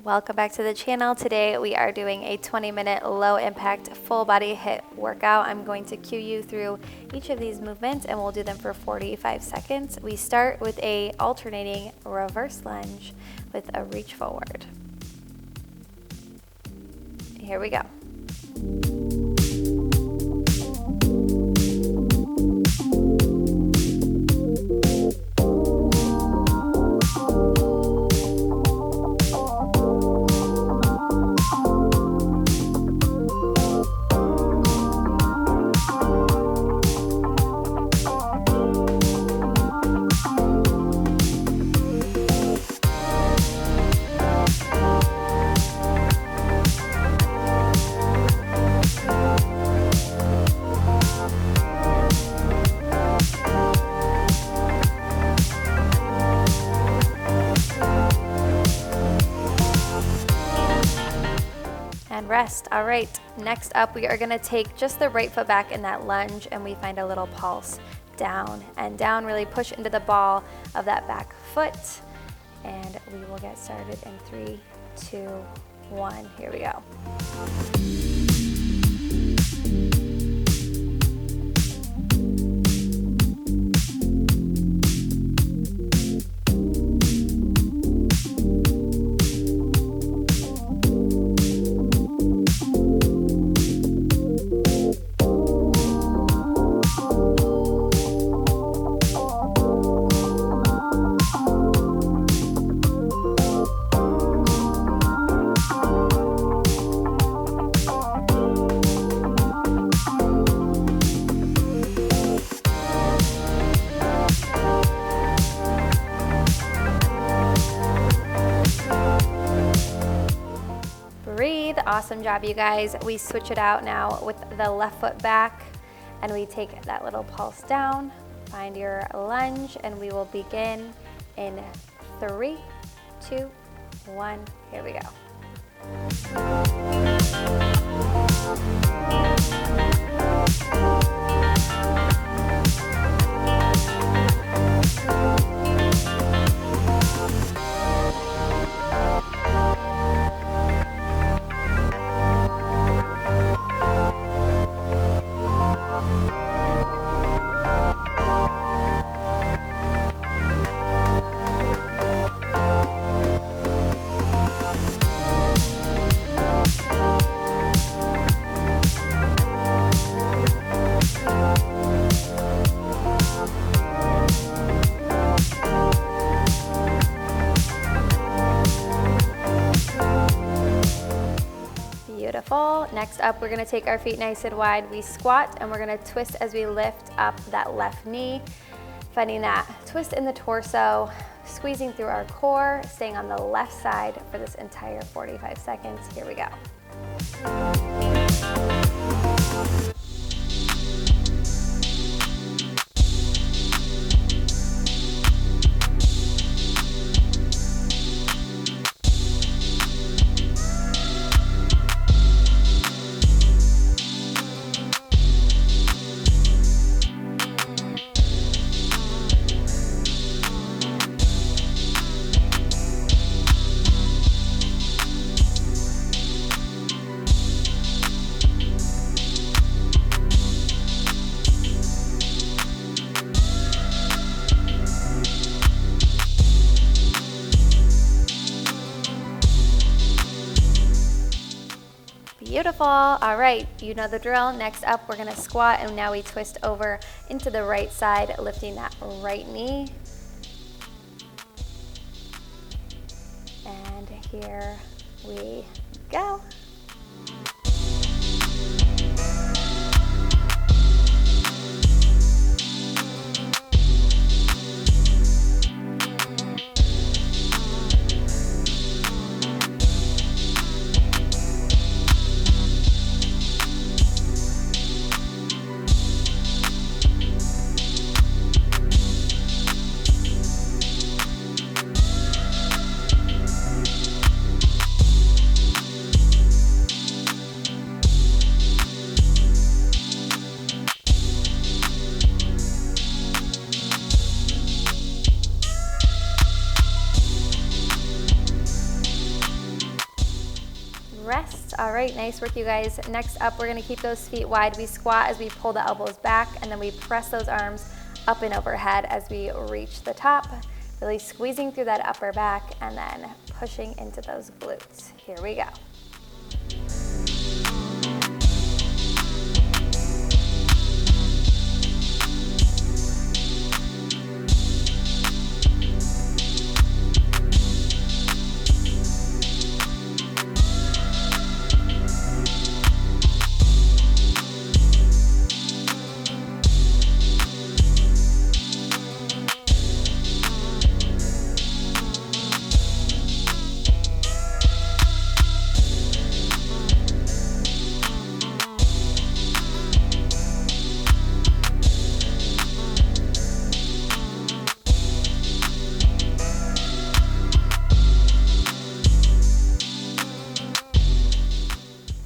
Welcome back to the channel. Today we are doing a 20-minute low impact full body HIIT workout. I'm going to cue you through each of these movements and we'll do them for 45 seconds. We start with a alternating reverse lunge with a reach forward. Here we go. And rest. All right, next up we are going to take just the right foot back in that lunge and we find a little pulse down and down. Really push into the ball of that back foot and we will get started in 3, 2, 1. Here we go. Breathe. Awesome job, you guys. We switch it out now with the left foot back and we take that little pulse down. Find your lunge and we will begin in 3, 2, 1. Here we go. Beautiful. Next up, we're going to take our feet nice and wide. We squat and we're going to twist as we lift up that left knee, finding that twist in the torso, squeezing through our core, staying on the left side for this entire 45 seconds. Here we go. Beautiful. All right, you know the drill. Next up, we're going to squat and now we twist over into the right side, lifting that right knee. And here we go. rest. All right, nice work, you guys. Next up, we're gonna keep those feet wide. We squat as we pull the elbows back, and then we press those arms up and overhead as we reach the top, really squeezing through that upper back and then pushing into those glutes. Here we go.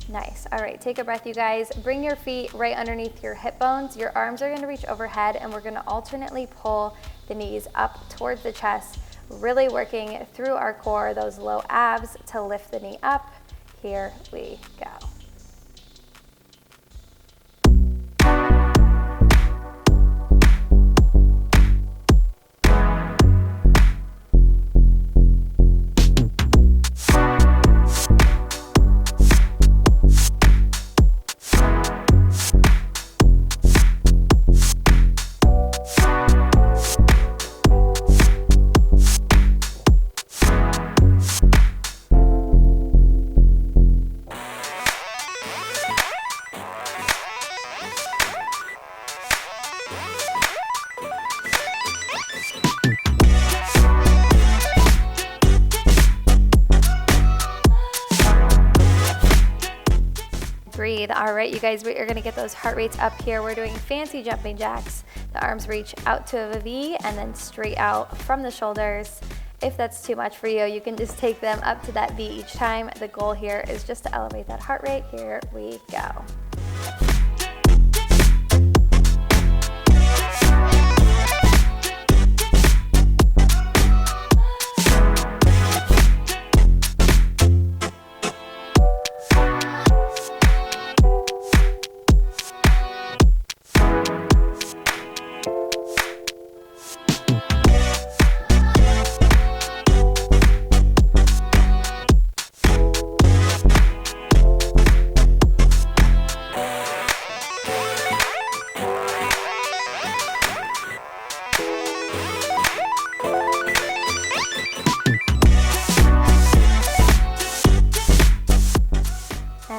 Nice. All right, take a breath, you guys. Bring your feet right underneath your hip bones. Your arms are going to reach overhead, and we're going to alternately pull the knees up towards the chest, really working through our core, those low abs to lift the knee up. Here we go. Breathe. All right, you guys, we are going to get those heart rates up here. We're doing fancy jumping jacks. The arms reach out to a V and then straight out from the shoulders. If that's too much for you, you can just take them up to that V each time. The goal here is just to elevate that heart rate. Here we go.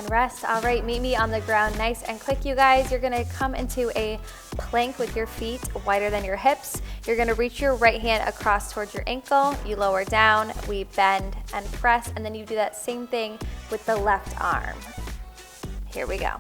Rest. All right, meet me on the ground nice and quick, you guys. You're gonna come into a plank with your feet wider than your hips. You're gonna reach your right hand across towards your ankle. You lower down, we bend and press, and then you do that same thing with the left arm. Here we go.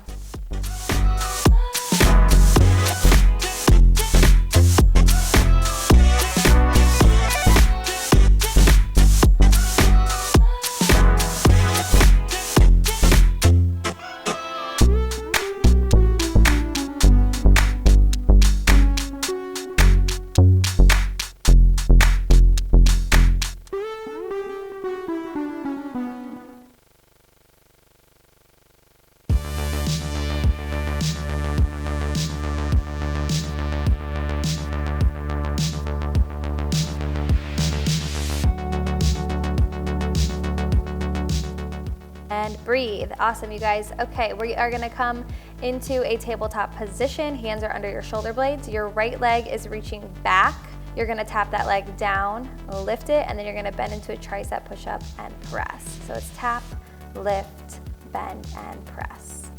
And breathe. Awesome, you guys. Okay, we are gonna come into a tabletop position. Hands are under your shoulder blades. Your right leg is reaching back. You're gonna tap that leg down, lift it, and then you're gonna bend into a tricep push-up and press. So it's tap, lift, bend, and press.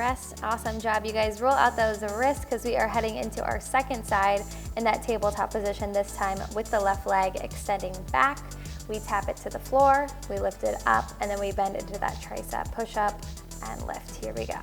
Yes, awesome job, you guys. Roll out those wrists because we are heading into our second side in that tabletop position, this time with the left leg extending back. We tap it to the floor, we lift it up, and then we bend into that tricep push-up and lift. Here we go.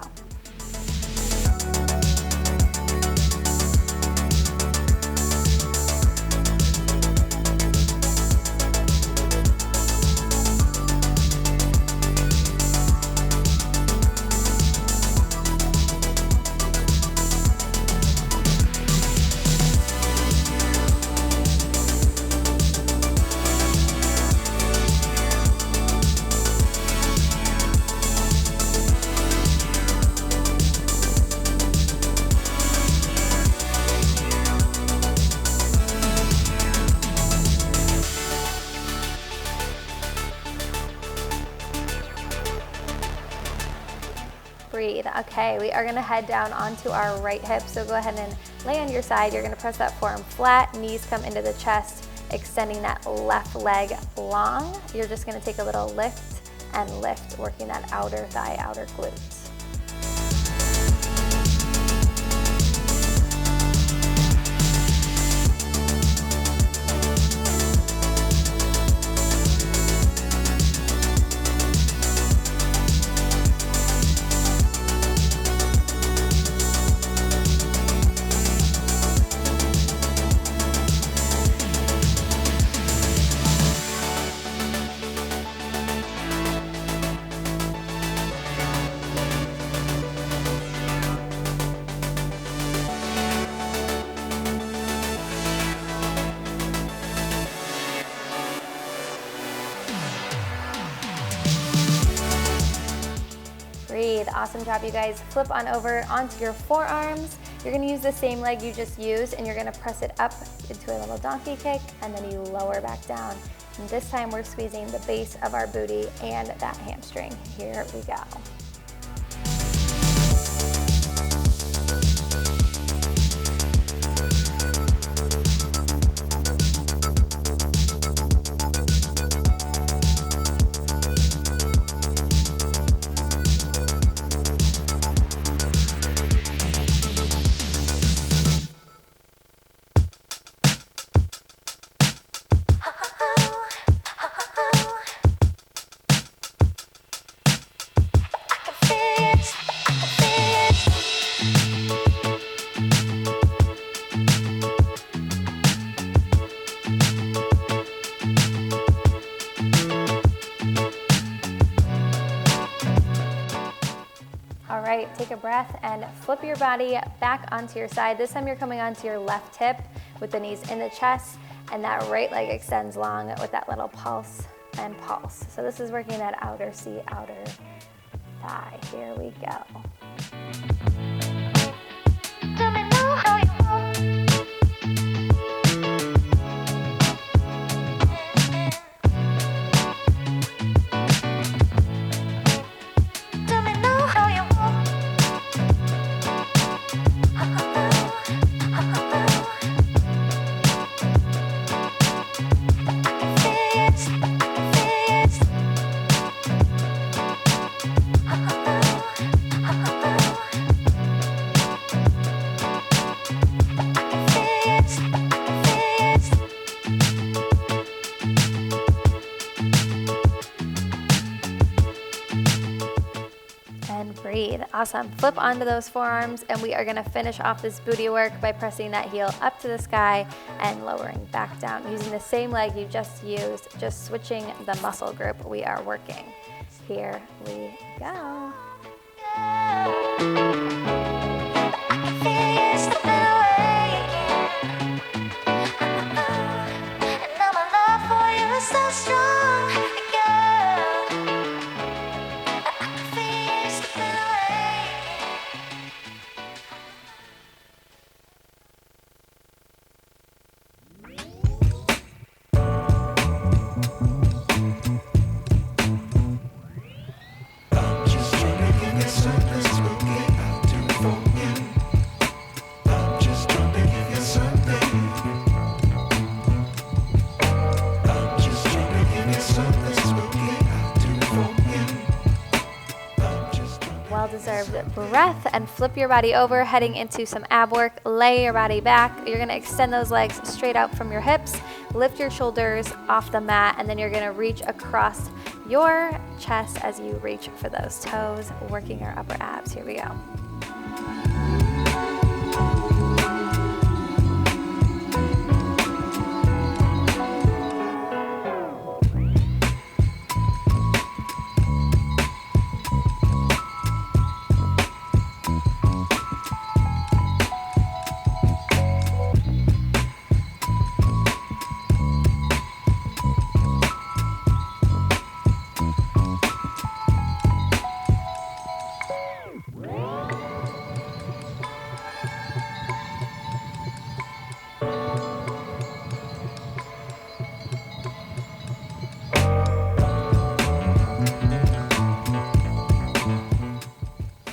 Breathe. Okay, we are gonna head down onto our right hip, so go ahead and lay on your side. You're gonna press that forearm flat, knees come into the chest, extending that left leg long. You're just gonna take a little lift and lift, working that outer thigh, outer glute. Breathe. Awesome job, you guys. Flip on over onto your forearms. You're gonna use the same leg you just used, and you're gonna press it up into a little donkey kick, and then you lower back down. And this time we're squeezing the base of our booty and that hamstring. Here we go. All right, take a breath and flip your body back onto your side. This time you're coming onto your left hip with the knees in the chest, and that right leg extends long with that little pulse and pulse. So this is working that outer C, outer thigh. Here we go. Breathe. Awesome. Flip onto those forearms, and we are going to finish off this booty work by pressing that heel up to the sky and lowering back down using the same leg you just used, just switching the muscle group we are working. Here we go. well-deserved breath, and flip your body over, heading into some ab work. Lay your body back. You're gonna extend those legs straight out from your hips, lift your shoulders off the mat, and then you're gonna reach across your chest as you reach for those toes, working our upper abs. Here we go.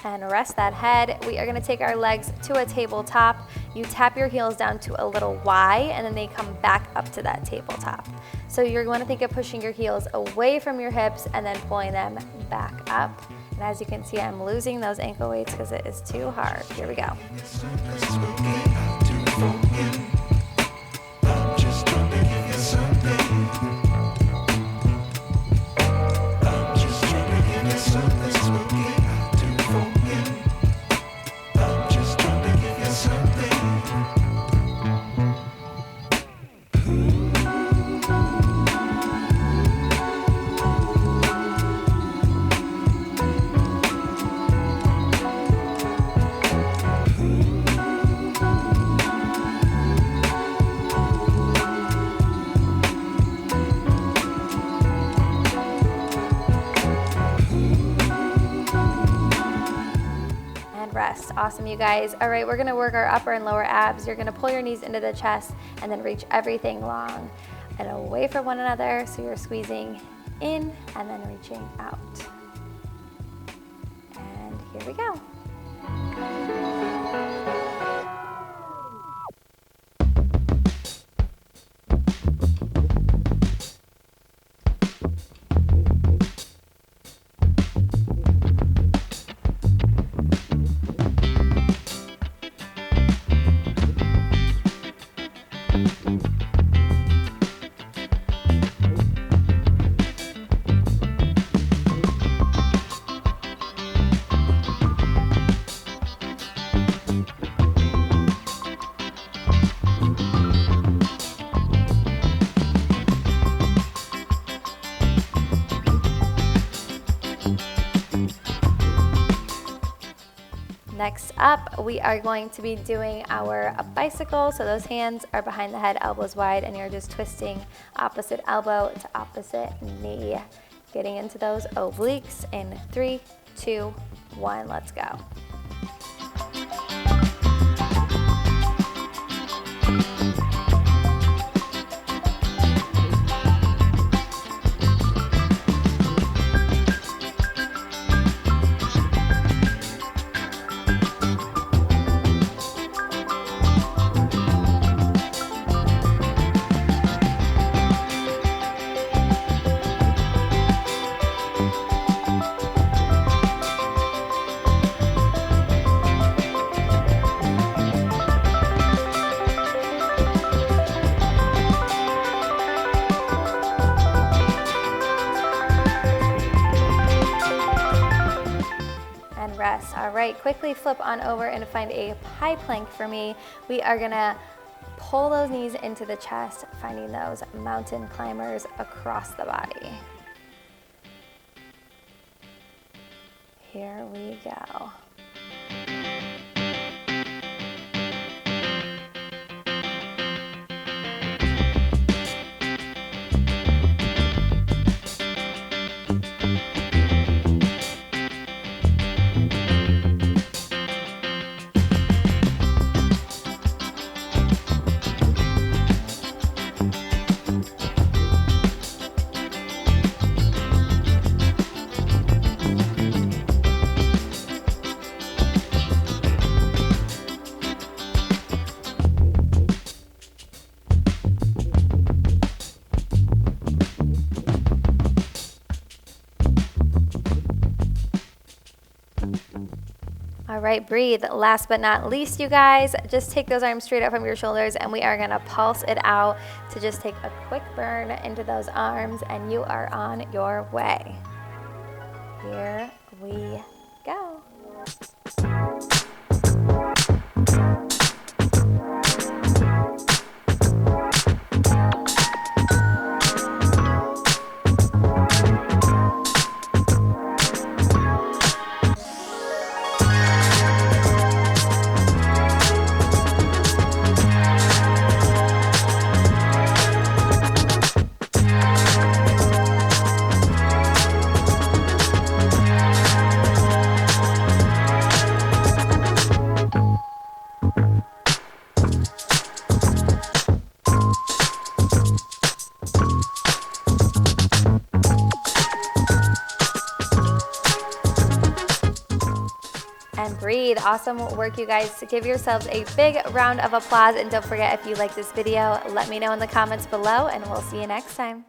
And rest that head. We are gonna take our legs to a tabletop. You tap your heels down to a little Y, and then they come back up to that tabletop. So you're gonna think of pushing your heels away from your hips and then pulling them back up. And as you can see, I'm losing those ankle weights because it is too hard. Here we go. Rest. Awesome, you guys. All right, we're gonna work our upper and lower abs. You're gonna pull your knees into the chest and then reach everything long and away from one another. So you're squeezing in and then reaching out. And here we go. Next up, we are going to be doing our bicycle. So those hands are behind the head, elbows wide, and you're just twisting opposite elbow to opposite knee. Getting into those obliques in 3, 2, 1, let's go. Rest. All right, quickly flip on over and find a high plank for me. We are gonna pull those knees into the chest, finding those mountain climbers across the body. Here we go. All right, breathe. Last but not least, you guys, just take those arms straight up from your shoulders and we are gonna pulse it out to just take a quick burn into those arms and you are on your way. Here we go. And breathe. Awesome work, you guys. Give yourselves a big round of applause, and don't forget, if you like this video, let me know in the comments below and we'll see you next time.